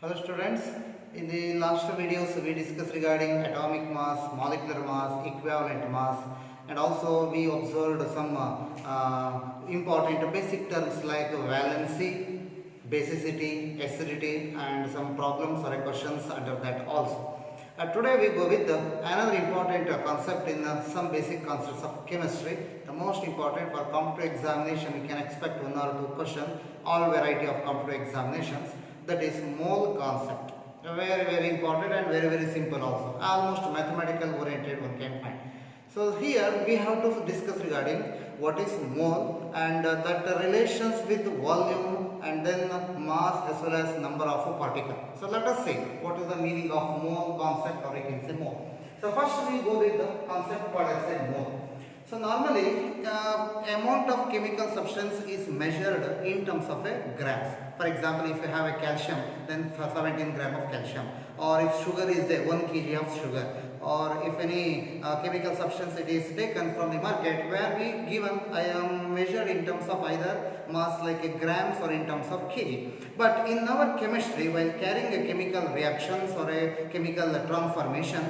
Hello students, in the last videos we discussed regarding atomic mass, molecular mass, equivalent mass, and also we observed some important basic terms like valency, basicity, acidity, and some problems or questions under that also. Today we go with another important concept in some basic concepts of chemistry. The most important for competitive examination we can expect one or two questions, all variety of competitive examinations, that is mole concept. Very important and very simple also, almost mathematical oriented one can find. So here we have to discuss regarding what is mole and that relations with volume and then mass as well as number of particles. So let us see what is the meaning of mole concept, or you can say mole. So first we go with the concept called as a mole. So normally amount of chemical substance is measured in terms of a grams. For example, if you have a calcium, then 17 gram of calcium, or if sugar is there, 1 kg of sugar, or if any chemical substance it is taken from the market, where we given measured in terms of either mass like a grams or in terms of kg. But in our chemistry, while carrying a chemical reactions or a chemical transformation,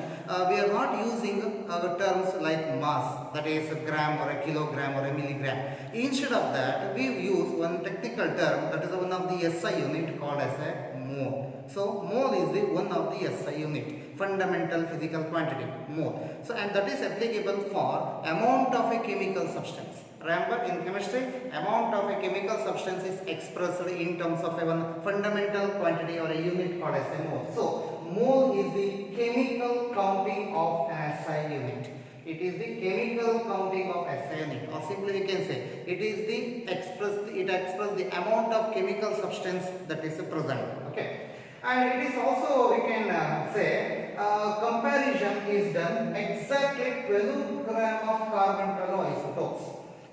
we are not using terms like mass, that is a gram or a kilogram or a milligram. Instead of that, we use one technical term, that is one of the SI unit called as a mole. So mole is the one of the SI unit, fundamental physical quantity, mole. So and that is applicable for amount of a chemical substance. Remember, in chemistry, amount of a chemical substance is expressed in terms of a one fundamental quantity or a unit called as a mole. So mole is the chemical counting of an SI unit. It is the chemical counting of SI unit, or simply we can say it is the express the amount of chemical substance that is present. Okay, and it is also we can say comparison is done exactly 12 gram of carbon 12 isotopes.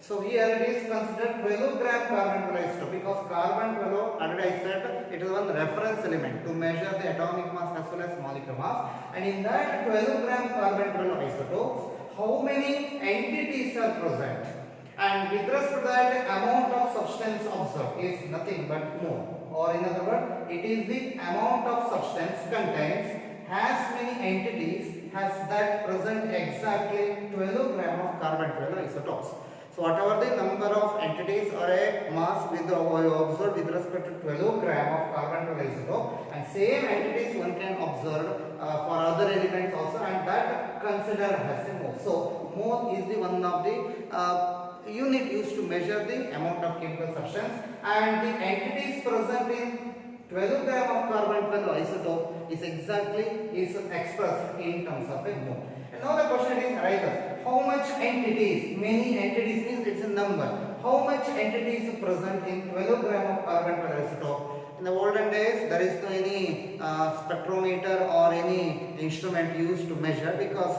So here it is considered 12 gram carbon 12 isotope, because carbon 12 already I said it is one reference element to measure the atomic mass as well as molecular mass, and in that 12 gram carbon 12 isotopes, how many entities are present, and with respect to that amount of substance observed is nothing but mole, or in other words it is the amount of substance contains as many entities has that present exactly 12 gram of carbon 12 isotopes. So whatever the number of entities or a mass with observed with respect to 12 gram of carbon 12 isotope, and same entities one can observe for other elements also, and that considered as a mole. So mole is the one of the unit used to measure the amount of chemical substance, and the entities present in 12 gram of carbon 12 isotope is expressed in terms of a mole. And now the question is arises, how much entities, many entities means it's a number, how much entities are present in 12 gram of carbon 12 isotope? In the olden days, there is no any spectrometer or any instrument used to measure, because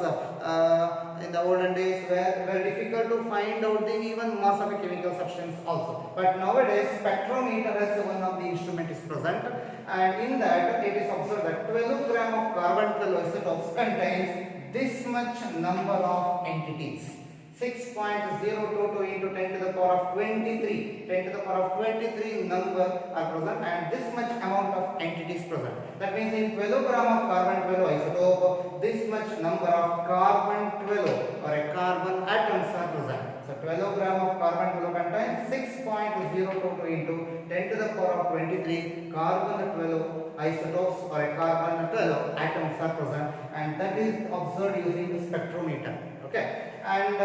in the olden days were very difficult to find out the even mass of a chemical substance also. But nowadays, spectrometer as one of the instrument is present, and in that it is observed that 12 gram of carbon 12 isotopes contains this much number of entities. 6.022 into 10 to the power of 23. 10 to the power of 23 number are present, and this much amount of entities present. That means in 12 gram of carbon 12 isotope, this much number of carbon 12 or a carbon atoms are present. So 12 gram of carbon 12 contains 6.022 into 10 to the power of 23 carbon 12 isotopes or a carbon 12 atoms are present, and that is observed using the spectrometer. Okay. And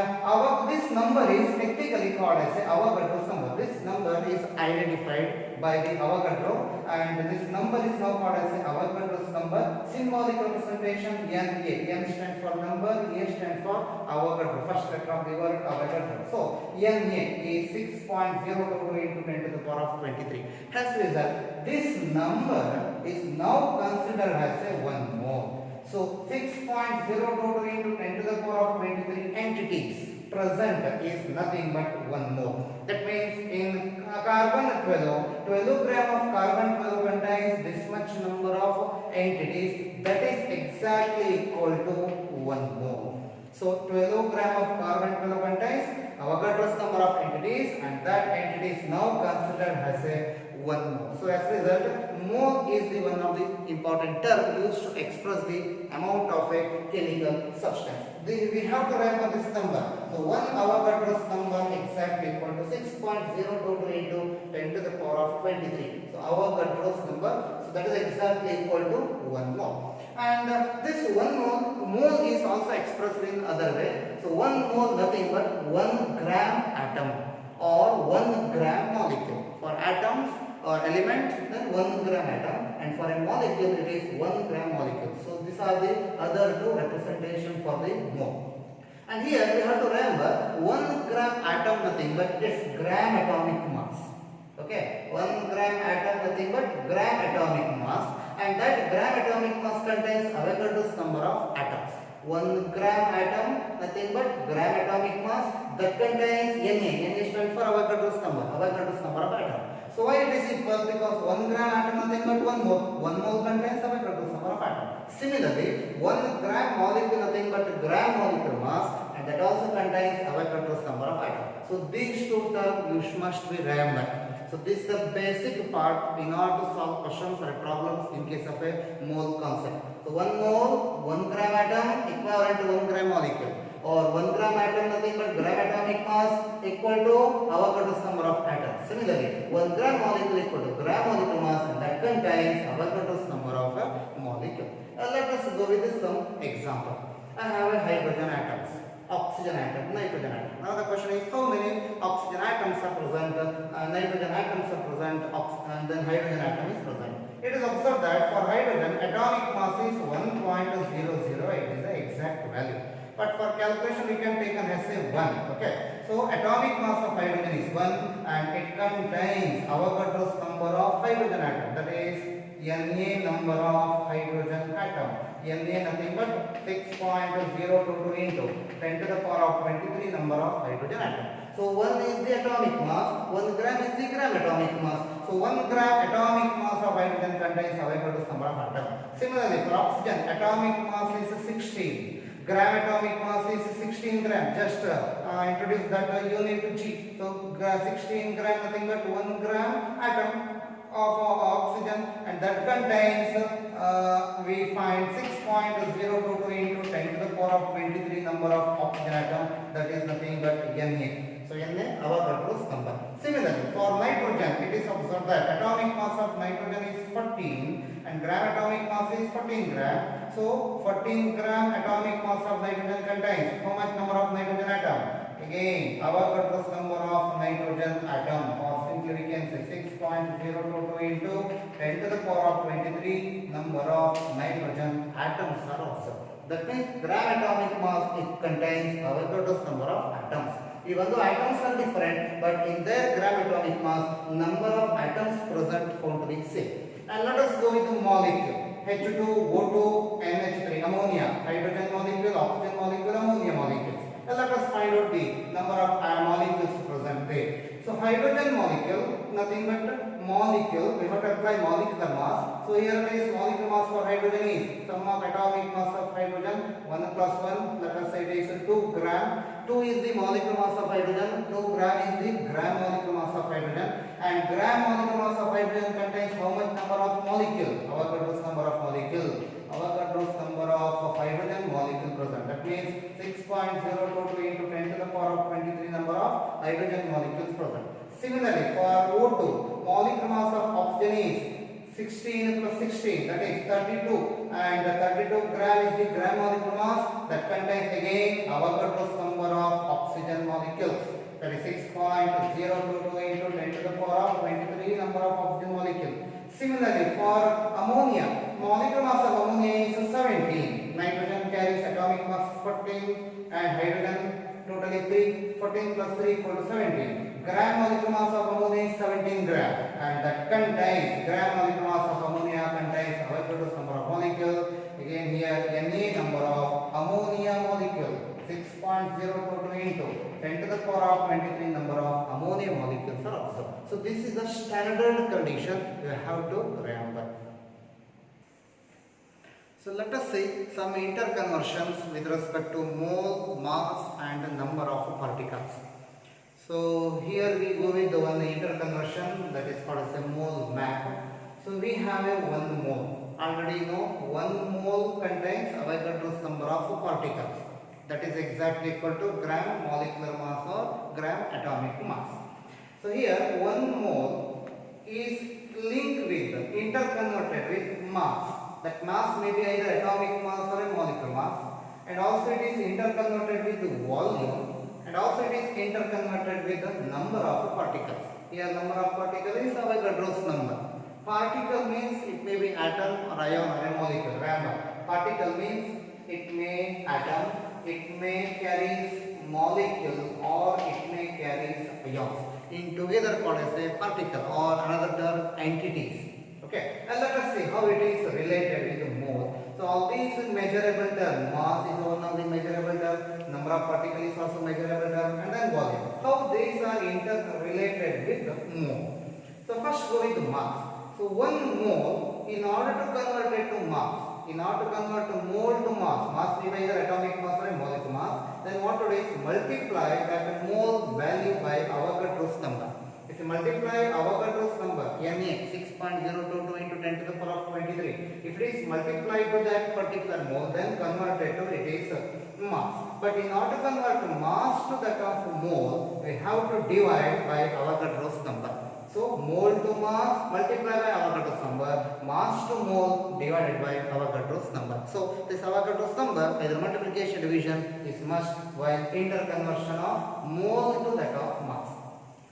this number is technically called as Avogadro's number. This number is identified by the Avogadro, and this number is now called as Avogadro's number. Symbolic representation Na. N stands for number, A stands for Avogadro. First letter of the word Avogadro. So Na is 6.022 into 10 to the power of 23. As a result, this number is now considered as a 1 mole. So 6.022 into 10 to the power of 23 entities present is nothing but 1 mole. That means in carbon 12 gram of carbon 12 contains this much number of entities, that is exactly equal to 1 mole. So 12 gram of carbon 12 contains Avogadro's number of entities, and that entity is now considered as a 1 mole. So as a result, mole is the one of the important term used to express the amount of a chemical substance. We have to write on this number. So 1 Avogadro's number exactly equal to 6.022 into 10 to the power of 23. So Avogadro's number, so that is exactly equal to 1 mole. And this 1 mole is also expressed in other way. So 1 mole nothing but 1 gram atom or 1 gram molecule. For atoms or element, then 1 gram atom, and for a molecule it is 1 gram molecule. So these are the other two representation for the mole. And here we have to remember 1 gram atom nothing but its gram atomic mass. Okay, 1 gram atom nothing but gram atomic mass, and that gram atomic mass contains Avogadro's number of atoms. 1 gram atom nothing but gram atomic mass that contains Na. Na stands for Avogadro's number of atoms. So why it is equal? Because 1 gram atom nothing but 1 mole. 1 mole contains Avogadro's number of atoms. Similarly, 1 gram molecule nothing but gram molecule mass, and that also contains Avogadro's number of atoms. So these two terms you must be remembered. So this is the basic part in order to solve questions or problems in case of a mole concept. So 1 mole, 1 gram atom equivalent to 1 gram molecule, or 1 gram atom nothing but gram atomic mass equal to Avogadro's number of atoms. Similarly, 1 gram molecule equal to gram molecule mass, and that contains Avogadro's number of a molecule. Let us go with some example. I have a hydrogen atoms, oxygen atom, nitrogen atom. Now the question is how many oxygen atoms are present, nitrogen atoms are present, and then hydrogen atom is present. It is observed that for hydrogen atomic mass is 1.008 is the exact value. But for calculation we can take an essay 1. Okay. So atomic mass of hydrogen is 1, and it contains Avogadro's number of hydrogen atom, that is Na number of hydrogen atom. Na nothing but 6.022 into 10 to the power of 23 number of hydrogen atom. So 1 is the atomic mass, 1 gram is the gram atomic mass. So 1 gram atomic mass of hydrogen contains Avogadro's number of atoms. Similarly, for oxygen, atomic mass is 16. Gram atomic mass is 16 gram. Just introduce that unit G. So 16 gram nothing but 1 gram atom of oxygen, and that contains we find 6.022 into 10 to the power of 23 number of oxygen atom, that is nothing but Na. So Na Avogadro's number. Similarly, for nitrogen, it is observed that atomic mass of nitrogen is 14 and gram atomic mass is 14 gram. So 14 gram atomic mass of nitrogen contains how much number of nitrogen atom? Again, Avogadro's number of nitrogen atom, or simply we can say 6.022 into 10 to the power of 23 number of nitrogen atoms are observed. That means gram atomic mass it contains Avogadro's number of atoms. Even though atoms are different, but in their gram atomic mass, number of atoms present found to be same. And let us go with the molecule. H2, O2, NH3, ammonia, hydrogen molecule, oxygen molecule, ammonia molecule. Now let us find out the number of molecules present there. So hydrogen molecule, nothing but molecule, we have to apply molecular mass. So here it is molecular mass for hydrogen is sum of atomic mass of hydrogen 1 plus 1, let us say it is 2 gram. 2 is the molecular mass of hydrogen, 2 gram is the gram molecular mass of hydrogen, and gram molecular mass of hydrogen contains how much number of molecule? Avogadro's number of molecule. Avogadro's number of hydrogen molecule present. That means 6.022 into 10 to the power of 23 number of hydrogen molecules present. Similarly, for O2, molecular mass of oxygen is 16 plus 16, that is 32, and 32 gram is the gram molecular mass that contains again Avogadro's number of oxygen molecules, that is 6.022 into 10 to the power of 23 number of oxygen molecules. Similarly, for ammonia, molecular mass of ammonia is 17, nitrogen carries atomic mass 14 and hydrogen totally 3, 14 plus 3 equal to 17. Gram molecular mass of ammonia is 17 gram, and that contains gram molecular mass of ammonia contains Avogadro's number of molecule. Again here Na number of ammonia molecule 6.022 into 10 to the power of 23 number of ammonia molecules are observed. So this is the standard condition you have to remember. So let us see some interconversions with respect to mole, mass and number of particles. So here we go with the one interconversion that is called as a mole map. So we have a 1 mole. Already you know 1 mole contains Avogadro's number of particles. That is exactly equal to gram molecular mass or gram atomic mass. So here 1 mole is linked with, interconverted with mass. That mass may be either atomic mass or a molecular mass, and also it is interconverted with the volume, and also it is interconverted with the number of particles. Here number of particles is Avogadro's number. Particle means it may be atom or ion or a molecule, random. Particle means it may atom, it may carry molecule, or it may carry ions. In together called as a particle or another term entities. Okay, and let us see how it is related with the mole. So all these measurable term, mass is one of the measurable term, number of particles is also measurable term, and then volume. How these are interrelated with the mole. So first go with the mass. So 1 mole, in order to convert it to mass, in order to convert to mole to mass may be either atomic mass or a molecular mass, then what to do is multiply that mole value by Avogadro's number. If you multiply Avogadro's number, Ma 6.022 into 10 to the power of 23, if it is multiplied to that particular mole, then converted to it is mass. But in order to convert mass to that of mole, we have to divide by Avogadro's number. So mole to mass multiplied by Avogadro's number, mass to mole divided by Avogadro's number. So this Avogadro's number, either multiplication division, is must while interconversion of mole to that of mass.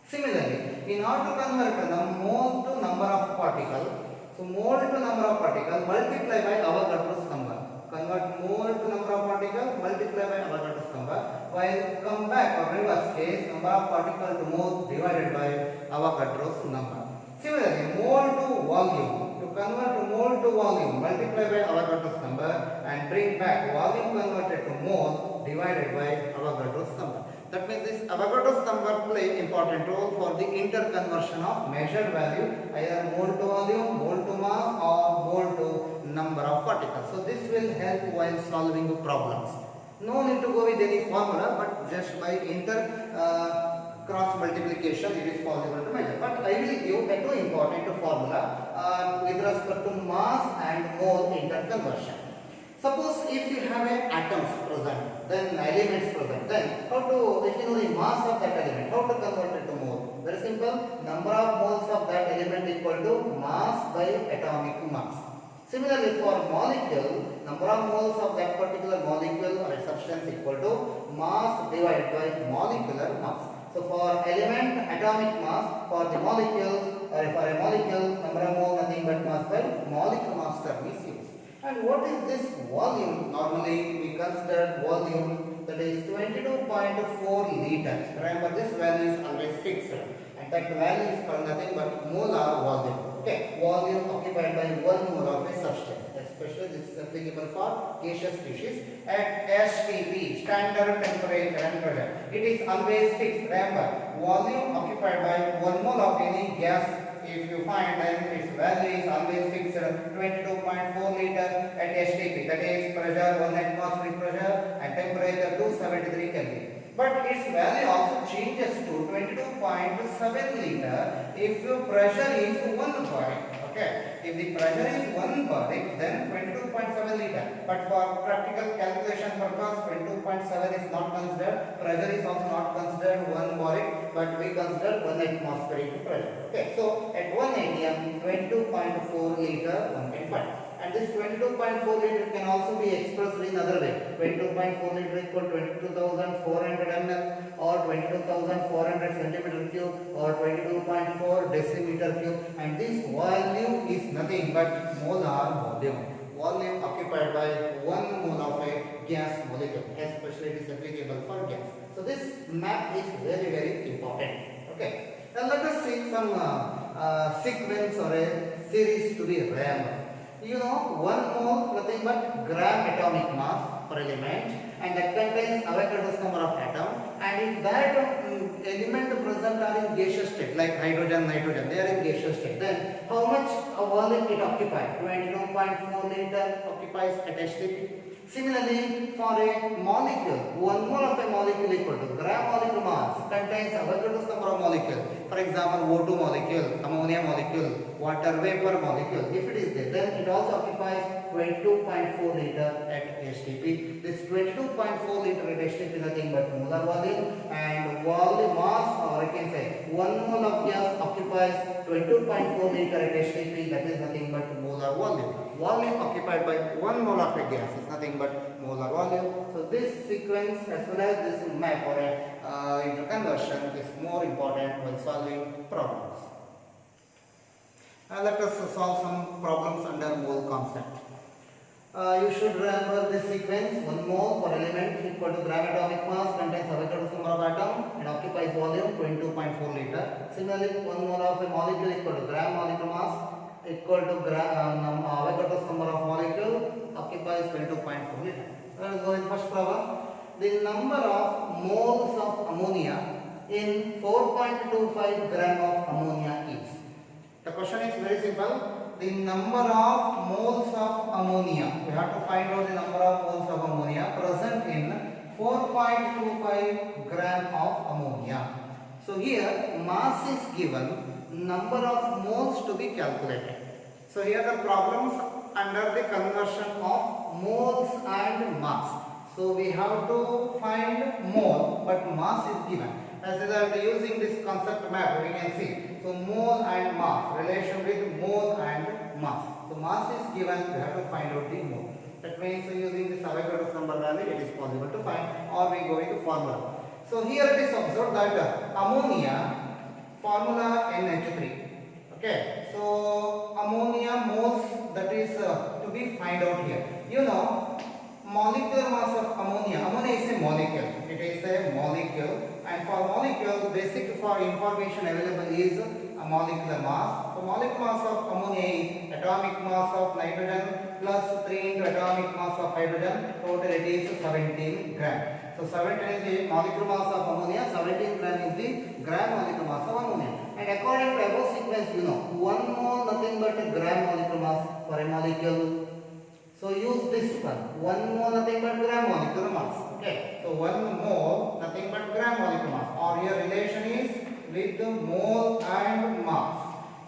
Similarly, in order to convert the mole to number of particle, so mole to number of particle multiply by Avogadro's number. Convert mole to number of particle multiply by Avogadro's number, while come back or reverse case, number of particle to mole divided by Avogadro's number. Similarly, mole to volume, to convert mole to volume multiply by Avogadro's number and bring back volume converted to mole divided by Avogadro's number. That means this Avogadro's number play important role for the interconversion of measured value, either mole to volume, mole to mass, or mole to number of particles. So this will help while solving the problems. No need to go with any formula, but just by cross multiplication it is possible to measure. But I will give a two important formula with respect to mass and mole interconversion. Suppose if you have atoms present, then elements present, then how to, if you know the mass of that element, how to convert it to mole? Very simple, number of moles of that element equal to mass by atomic mass. Similarly, for molecule, number of moles of that particular molecule or a substance equal to mass divided by molecular mass. So for element, atomic mass, for the molecules, or for a molecule, number of moles nothing but mass by molecular mass term is used. And what is this volume? Normally we consider volume that is 22.4 liters. Remember, this value is always fixed, and that value is called nothing but molar volume. Okay, volume occupied by 1 mole of a substance. Especially this is applicable for gaseous species at STP, standard temperature and pressure. It is always fixed. Remember, volume occupied by 1 mole of any gas, if you find, then its value is always fixed 22.4 liter at STP, that is pressure 1 atmospheric pressure and temperature 273 Kelvin. But its value also changes to 22.7 liter if your pressure is 1 bar. Okay, if the pressure is 1 bar, then 22.7 liter. But for practical calculation purpose, 22.7 is not considered. Pressure is also not considered 1 bar, but we consider 1 atmospheric pressure. Okay, so at 1 atm, 22.4 liter, 1 can find. And this 22.4 liter can also be expressed in other way. 22.4 liter equal to 22,400 ml or 22,400 centimeter cube or 22.4 decimeter cube. And this volume is nothing but molar volume. Volume occupied by 1 mole of a gas molecule, especially it is applicable for gas. So this map is very, very important. Okay. Now let us see some sequence or a series to be rammed. You know, 1 mole nothing but gram atomic mass for element, and that contains Avogadro's number of atom. And if that element present are in gaseous state, like hydrogen, nitrogen, they are in gaseous state, then how much volume it occupies? 22.4 liter occupies at STP. Similarly, for a molecule, 1 mole of a molecule equal to gram molecular mass contains Avogadro's number of molecule. For example, O2 molecule, ammonia molecule, water vapor molecule. If it is there, then it also occupies 22.4 liter at HTP. This 22.4 liter at HTP is nothing but molar volume, and volume mass, or I can say 1 mole of gas occupies 22.4 liter at HTP. That is nothing but molar volume. Volume occupied by 1 mole of a gas is nothing but molar volume. So this sequence as well as this map or interconversion is more important when solving problems. Let us solve some problems under mole concept. You should remember this sequence. 1 mole for element equal to gram atomic mass contains Avogadro's number of atom and occupies volume 22.4 liter. Similarly, 1 mole of a molecule equal to gram molecular mass equal to Avogadro's number of molecule occupies 22.4 liter. Let us go in first problem. The number of moles of ammonia in 4.25 gram of ammonia is. The question is very simple. The number of moles of ammonia. We have to find out the number of moles of ammonia present in 4.25 gram of ammonia. So here mass is given, number of moles to be calculated. So here the problems under the conversion of moles and mass. So we have to find mole, but mass is given. As we are using this concept map, we can see. So mole and mass, relation with mole and mass. So mass is given, we have to find out the mole. That means using this Avogadro's number value, it is possible to find, or we go into formula. So here it is observed that ammonia formula NH3. Okay, so ammonia moles, that is to be find out here. You know, molecular mass of ammonia. Ammonia is a molecule. It is a molecule. And for molecule, basic for information available is a molecular mass. So molecular mass of ammonia is atomic mass of nitrogen plus 3 into atomic mass of hydrogen. Total it is 17 gram. So 17 is the molecular mass of ammonia. 17 gram is the gram molecular mass of ammonia. And according to above sequence, you know, 1 mole nothing but a gram molecular mass for a molecule. So use this one. 1 mole nothing but gram molecular mass. Okay. So 1 mole nothing but gram molecular mass. Or your relation is with the mole and mass.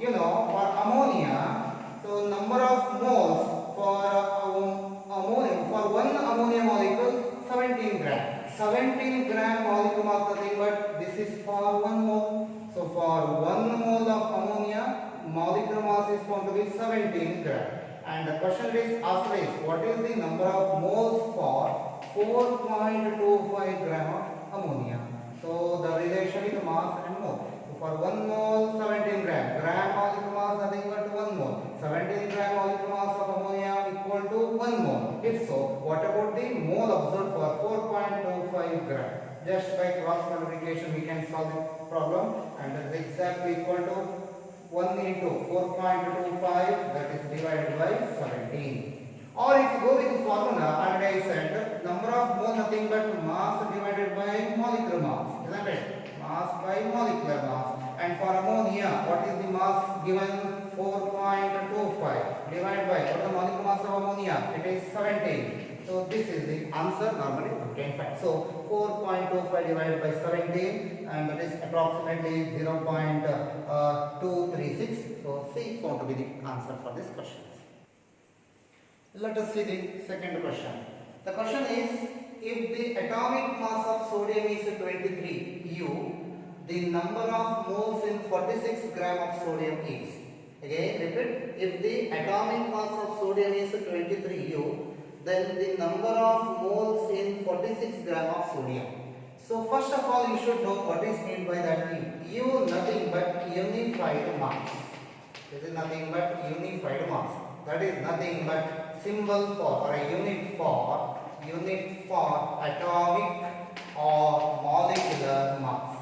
You know, for ammonia, so number of moles for ammonia, for 1 ammonia molecule, 17 gram. 17 gram molecular mass nothing but this is for 1 mole. So for 1 mole of ammonia, molecular mass is found to be 17 gram. And the question is asked is, what is the number of moles for 4.25 gram of ammonia? So the relation is mass and mole. So for 1 mole, 17 gram. Gram molecular mass nothing but 1 mole. 17 gram molecular mass of ammonia equal to 1 mole. If so, what about the mole observed for 4.25 gram? Just by cross multiplication we can solve the problem, and that is exactly equal to 1 into 4.25, that is divided by 17. Or if you go with the formula, and I said number of mole nothing but mass divided by molecular mass, isn't it? Mass by molecular mass. And for ammonia, what is the mass given? 4.25 divided by what is the molecular mass of ammonia? It is 17. So this is the answer normally we can find. So 4.25 divided by 17, and that is approximately 0.236. So C is going to be the answer for this question. Let us see the second question. The question is, if the atomic mass of sodium is 23 U, the number of moles in 46 gram of sodium is. Again, repeat. If the atomic mass of sodium is 23 U, then the number of moles in 46 gram of sodium. So first of all, you should know what is meant by that U. U nothing but unified mass. This is nothing but unified mass. That is nothing but symbol for or a unit for atomic or molecular mass.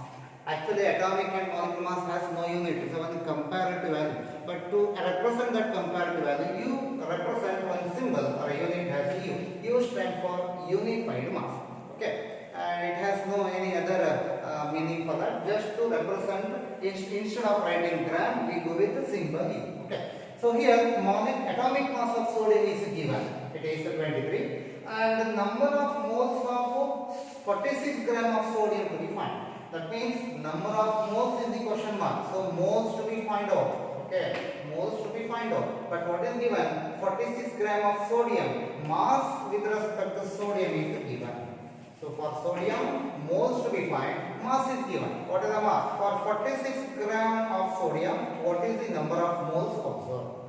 Actually, atomic and molecular mass has no unit. It's only comparative value. But to represent that comparative value, you represent one symbol or a unit has U. U stands for unified mass. Okay, and it has no any other meaning for that. Just to represent, instead of writing gram, we go with the symbol U. Okay. So here, atomic mass of sodium is given. It is 23, and the number of moles of 46 gram of sodium to be found. That means number of moles is the question mark. So moles to be find out. Okay, moles to be find out. But what is given? 46 gram of sodium. Mass with respect to sodium is given. So for sodium, moles to be find, mass is given. What is the mass? For 46 gram of sodium, what is the number of moles observed?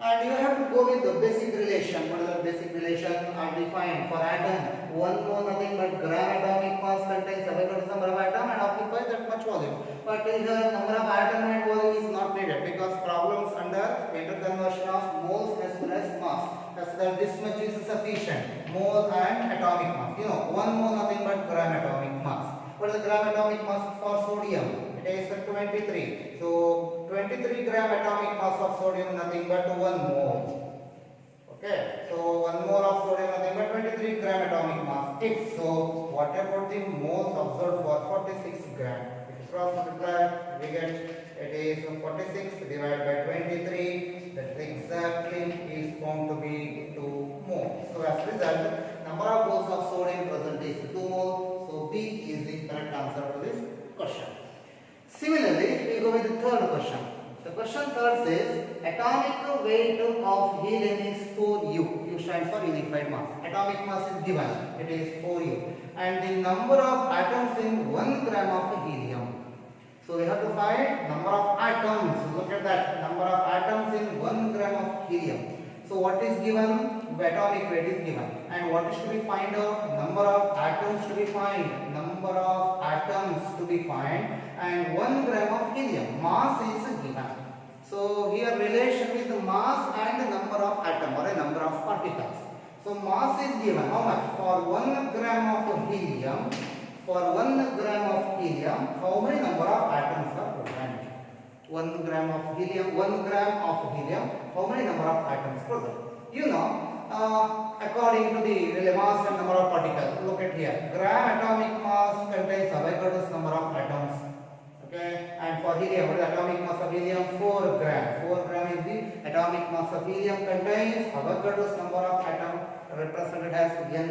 And you have to go with the basic relation. What is the basic relation? I define for atom, 1 mole nothing but gram atomic mass contains Avogadro's number of atom and occupies that much volume. But here number of atom and volume is not needed because problems under interconversion of moles as well as mass. As that this much is sufficient. Mole and atomic mass. You know, 1 mole nothing but gram atomic mass. What is the gram atomic mass for sodium? It is 23. So 23 gram atomic mass of sodium nothing but 1 mole. Okay. So 1 mole of sodium nothing but 23 gram atomic mass. If so, what about the moles observed for 46 gram? If you cross multiply, we get it is 46 divided by 23. That exactly is found to be 2 moles. So as a result, number of moles of sodium present is 2 moles. So B is the correct answer to this question. Similarly, we go with the third question. The question third says atomic weight of helium is 4U. U stands for unified mass. Atomic mass is given. It is 4U. And the number of atoms in 1 gram of helium. So we have to find number of atoms. Look at that. Number of atoms in 1 gram of helium. So what is given? Atomic weight is given. And what is to be find out? Number of atoms to be find. Number of atoms to be find. And 1 gram of helium. Mass is given. So here relation with the mass and the number of atom or a number of particles. So mass is given. How much? For 1 gram of helium. For 1 gram of helium, how many number of atoms are present? 1 gram of helium, 1 gram of helium, how many number of atoms present? You know, according to the mass and number of particles, look at here. Gram atomic mass contains Avogadro's number of atoms. Okay, and for helium, what is the atomic mass of helium? 4 gram. 4 gram is the atomic mass of helium contains Avogadro's number of atoms represented as Na.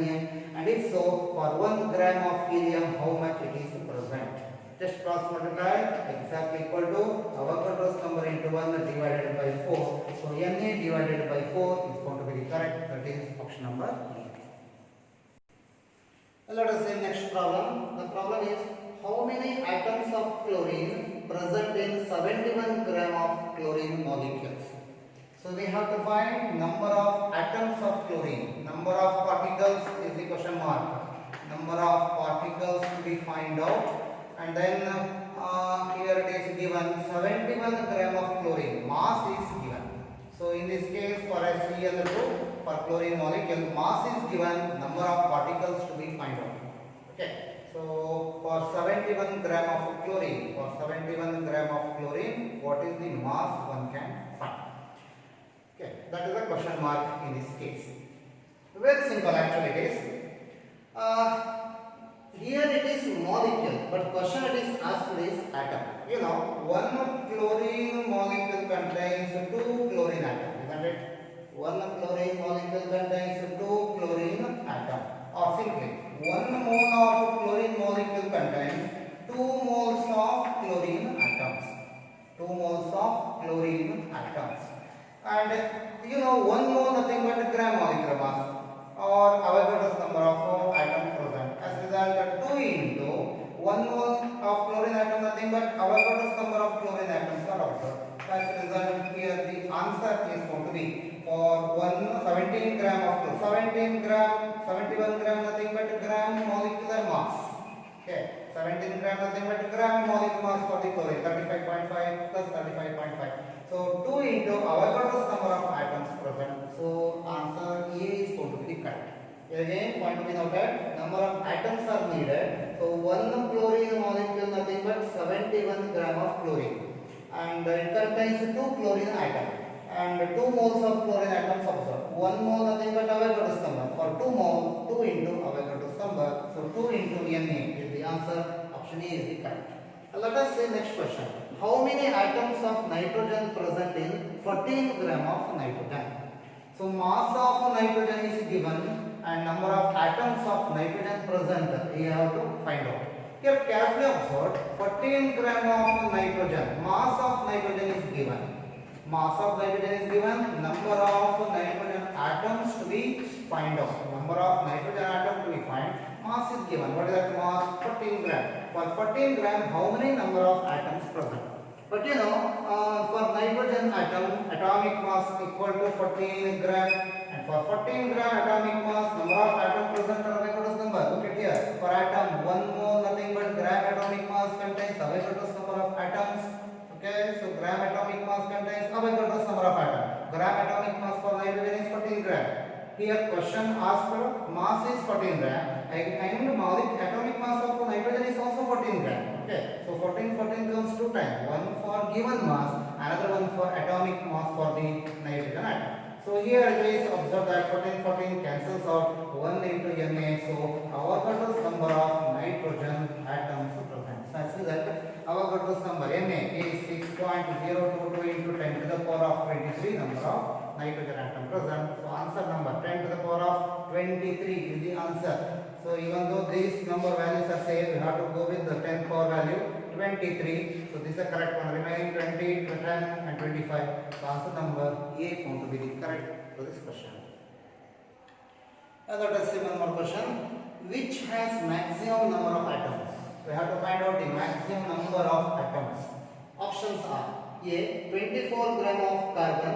And if so, for 1 gram of helium, how much it is present? Just cross multiply, exactly equal to Avogadro's number into 1 divided by 4. So Na divided by 4 is going to be the correct. That is option number E. Let us see next problem. The problem is how many atoms of chlorine present in 71 gram of chlorine molecules? So we have to find number of atoms of chlorine. Number of particles is the question mark. Number of particles to be find out. And then here it is given 71 gram of chlorine. Mass is given. So in this case for Cl2 for chlorine molecule, mass is given. Number of particles to be find out. Okay. So for 71 gram of chlorine, what is the mass one can find? Okay, that is a question mark in this case. Very simple actually it is. Here it is molecule, but question it is asked is atom. You know, 1 chlorine molecule contains 2 chlorine atoms, isn't it? 1 chlorine molecule contains 2 chlorine atoms. Or simply, 1 mole of chlorine molecule contains 2 moles of chlorine atoms. 2 moles of chlorine atoms. And you know, 1 mole nothing but gram molecular mass or Avogadro's number of atoms present. As a result, 2 into 1 mole of chlorine atom nothing but Avogadro's number of chlorine atoms are observed. As a result, here the answer is going to be for 17 gram of chlorine. 71 gram nothing but gram molecular mass. Okay, 17 gram nothing but gram molecular mass for the chlorine. 35.5 plus 35.5. So 2 into Avogadro's number of atoms present. So answer A is going to be correct. Again, point to be noted, number of atoms are needed. So 1 chlorine molecule nothing but 71 gram of chlorine. And it contains 2 chlorine atoms. And 2 moles of chlorine atoms observed. 1 mole nothing but Avogadro's number. For 2 mole, 2 into Avogadro's number. So 2 into Na is the answer. Option A is the correct. Let us see next question. How many atoms of nitrogen present in 14 gram of nitrogen? So mass of nitrogen is given and number of atoms of nitrogen present we have to find out. Here carefully observe 14 gram of nitrogen. Mass of nitrogen is given. Mass of nitrogen is given. Number of nitrogen atoms to be find out. Number of nitrogen atoms to be find. Mass is given. What is that mass? 14 gram. For 14 gram, how many number of atoms present? But you know, for nitrogen atom, atomic mass equal to 14 gram. And for 14 gram atomic mass, number of atoms present are Avogadro's number. Look at here. For atom, 1 mole nothing but gram atomic mass contains Avogadro's number of atoms. Okay, so gram atomic mass contains Avogadro's number of atoms. Gram atomic mass for nitrogen is 14 gram. Here question asked mass is 14 gram and atomic mass of nitrogen is also 14 gram. Okay, so 14 comes 2 times. One for given mass, another one for atomic mass for the nitrogen atom. So here it is observed that 14 cancels out 1 into Na. So Avogadro's number of nitrogen atoms present. So I see that Avogadro's number Na is 6.022 into 10 to the power of 23 number of nitrogen atom present. So answer number 10 to the power of 23 is the answer. So even though these number values are same, we have to go with the 10th power value 23. So this is the correct one. Remaining 20, 10 and 25. So answer number A found to be the correct for this question. Let us see one more question. Which has maximum number of atoms? We have to find out the maximum number of atoms. Options are A 24 gram of carbon,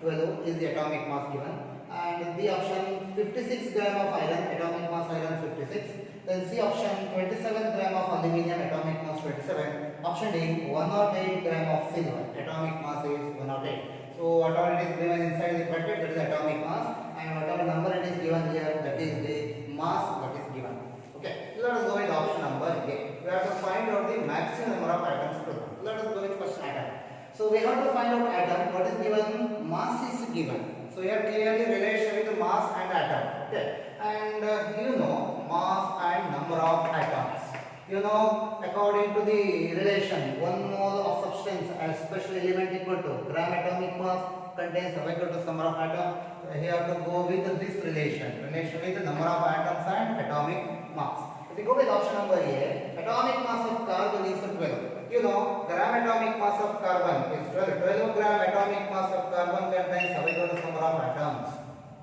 12 is the atomic mass given, and B option 56 gram of iron, atomic mass iron 56. Then C option 27 gram of aluminium, atomic mass 27. Option D 108 gram of silver, atomic mass is 108. So whatever it is given inside the bracket, that is atomic mass, and whatever number it is given here, that is the mass that is given. Okay, let us go with option number A. We have to find out the maximum number of atoms present. Let us go with first atom. So we have to find out atom. What is given? Mass is given. So here clearly relation with mass and atom. Okay, and you know mass and number of atoms. You know, according to the relation, 1 mole of substance, especially element equal to gram atomic mass contains Avogadro's number of atoms. So here to go with this relation with the number of atoms and atomic mass. If we go with option number A, atomic mass of carbon is 12. You know, gram atomic mass of carbon is 12. 12 gram atomic mass of carbon contains Avogadro's number of atoms.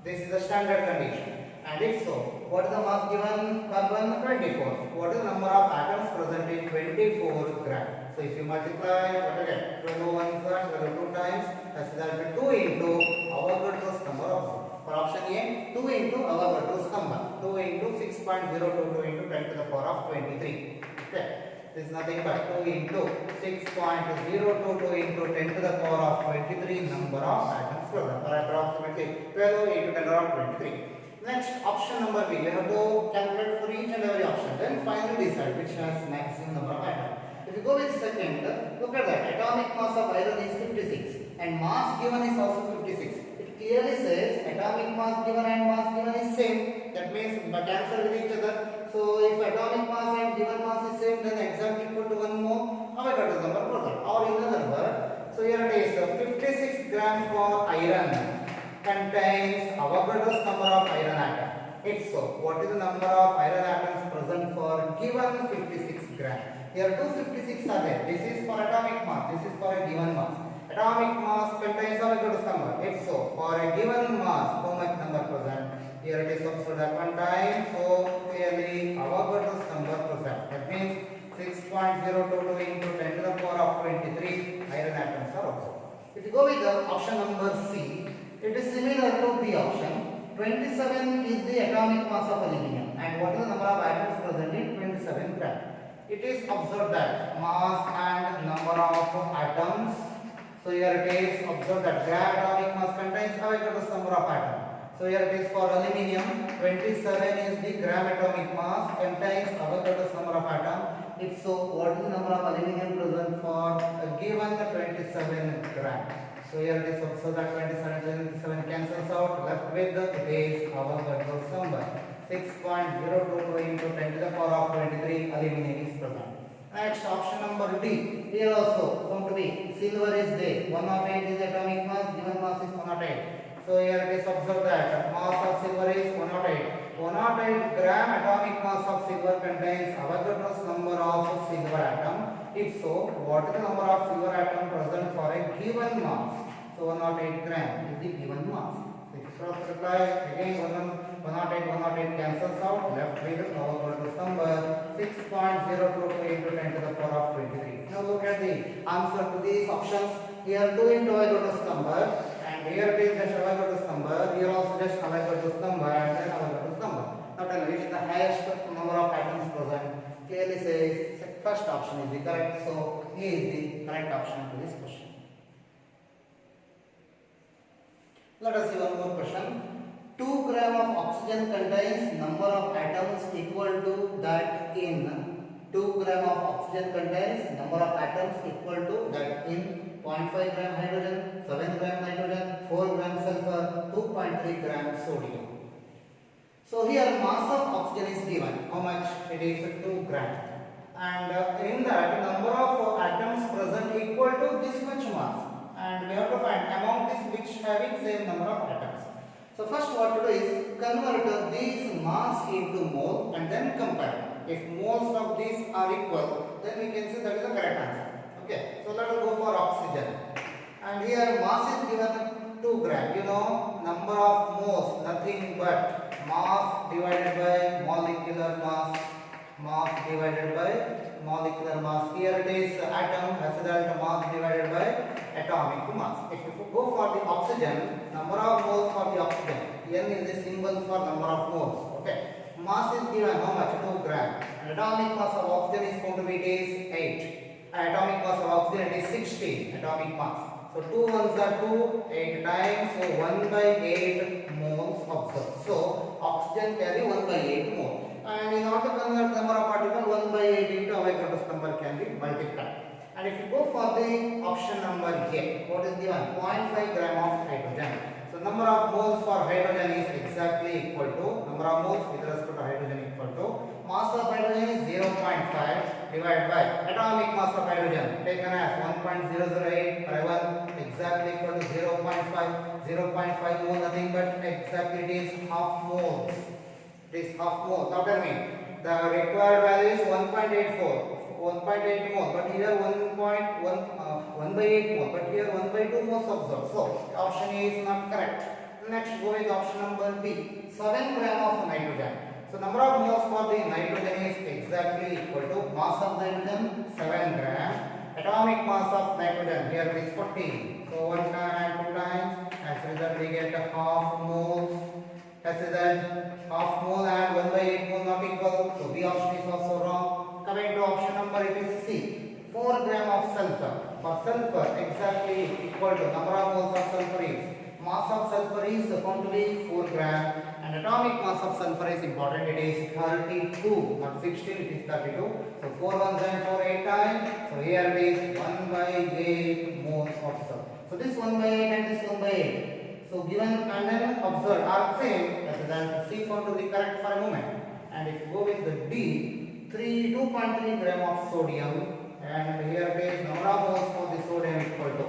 This is the standard condition. And if so, what is the mass given? Carbon 24. What is the number of atoms present in 24 gram? So if you multiply, what again? 12 once, 12 2 times, that's equal to 2 into Avogadro's number of. For option A, 2 into Avogadro's number. 2 into 6.022 into 10 to the power of 23. Okay. This is nothing but 2 into 6.022 into 10 to the power of 23 number of atoms present, or approximately 12 into 10 to the power of 23. Next, option number B. We have to calculate for each and every option. Then finally decide which has maximum number of atoms. If you go with second, look at that. Atomic mass of iron is 56 and mass given is also 56. It clearly says atomic mass given and mass given is same. That means cancel with each other. So if atomic mass and given mass is same, then exactly equal to 1 mole. Avogadro's number present. Or in other word, so here it is 56 gram for iron contains Avogadro's number of iron atom. If so, what is the number of iron atoms present for given 56 gram? Here 256 are there. This is for atomic mass. This is for a given mass. Atomic mass contains Avogadro's number. If so, for a given mass, how much number present? Here it is observed at one time. So clearly Avogadro's number present. That means 6.022 into 10 to the power of 23 iron atoms are observed. If you go with the option number C, it is similar to B option. 27 is the atomic mass of aluminium, and what is the number of atoms present in 27 gram? It is observed that mass and number of atoms. So here it is observed that gram atomic mass contains Avogadro's number of atoms. So here it is for aluminium. 27 is the gram atomic mass contains Avogadro's number of atoms. If so, what is the number of aluminium present for a given 27 gram? So here it is also that 27 cancels out, left with the it is Avogadro's number. 6.022 into 10 to the power of 23 aluminum is present. Next, option number D. Here also found to be silver is there. 108 is atomic mass, given mass is 108. So here it is observed that mass of silver is 108 108 gram atomic mass of silver contains Avogadro's number of silver atom. If so, what is the number of silver atom present for a given mass? So 108 gram is the given mass. So if you cross multiply again 108 cancels out. Left with Avogadro's number 6.022 into 10 to the power of 23. Now look at the answer to these options. Here 2 into Avogadro's number, and here it is just Avogadro's number. Here also just Avogadro's number, and then Avogadro's number. Now tell me which is the highest number of atoms present. Clearly says first option is the correct. So A is the correct option to this question. Let us see one more question. 2 gram of oxygen contains number of atoms equal to that in 2 gram of oxygen contains number of atoms equal to that in 0.5 gram hydrogen, 7 gram nitrogen, 4 gram sulfur, 2.3 gram sodium. So here mass of oxygen is given. How much? It is 2 gram. And in that number of atoms present equal to this much mass. And we have to find among this which having same number of atoms. So first what to do is convert these mass into mole and then compare. If moles of these are equal, then we can say that is the correct answer. Okay, so let us go for oxygen. And here mass is given 2 gram. You know, number of moles, nothing but mass divided by molecular mass. Mass divided by molecular mass. Here it is atom as result mass divided by atomic mass. If you go for the oxygen, number of moles for the oxygen, N is the symbol for number of moles. Okay, mass is given how much? 2 gram. And atomic mass of oxygen is going to be it is 8. And atomic mass of oxygen it is 16 atomic mass. So 2 ones are 2, 8 times, so 1 by 8 moles observed. So oxygen carry 1 by 8 moles. And in order to convert number of particles, 1 by 8 into Avogadro's number can be multiplied. And if you go for the option number A, what is given? 0.5 gram of hydrogen. So number of moles for hydrogen is exactly equal to number of moles with respect to hydrogen equal to mass of hydrogen is 0.5 divided by atomic mass of hydrogen taken as 1.008 by 1 exactly equal to 0.5. 0.5 mole nothing but exactly it is half moles. It is half mole. Now tell me, the required value is 1.84. 1.8 mole, but here 1 by 8 mole, but here 1 by 2 moles observed. So option A is not correct. Next, go with option number B. 7 gram of nitrogen. So number of moles for the nitrogen is exactly equal to mass of nitrogen 7 gram. Atomic mass of nitrogen here is 14. So 1 time and 2 times. As a result, we get half moles. As a result, half mole and 1 by 8 mole not equal. So B option is also wrong. Coming to option number, it is C. 4 gram of sulfur. For sulfur, exactly equal to number of moles of sulfur is. Mass of sulfur is found to be 4 gram. And atomic mass of sulfur is important. It is 32, not 16. It is 32. So 4 ones and 4 8 times. So here it is 1 by 8 moles of sulfur. So this 1 by 8 and this 1 by 8. So given and then observed are same. As then C found to be correct for a moment. And if you go with the D. 2.3 gram of sodium, and here it is number of moles for the sodium equal to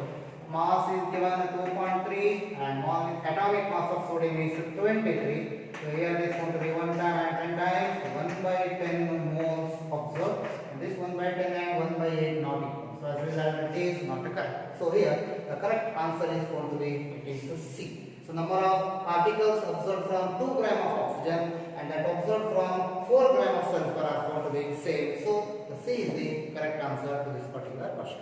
mass is given 2.3 and atomic mass of sodium is 23. So here it is going to be 1 time and 10 times 1 by 10 moles observed, and this 1 by 10 and 1 by 8 not equal. So as a result it is not correct. So here the correct answer is going to be it is C. So number of particles observed from 2 gram of oxygen and that observed from 4 gram of sulfur are found to be same. So the C is the correct answer to this particular question.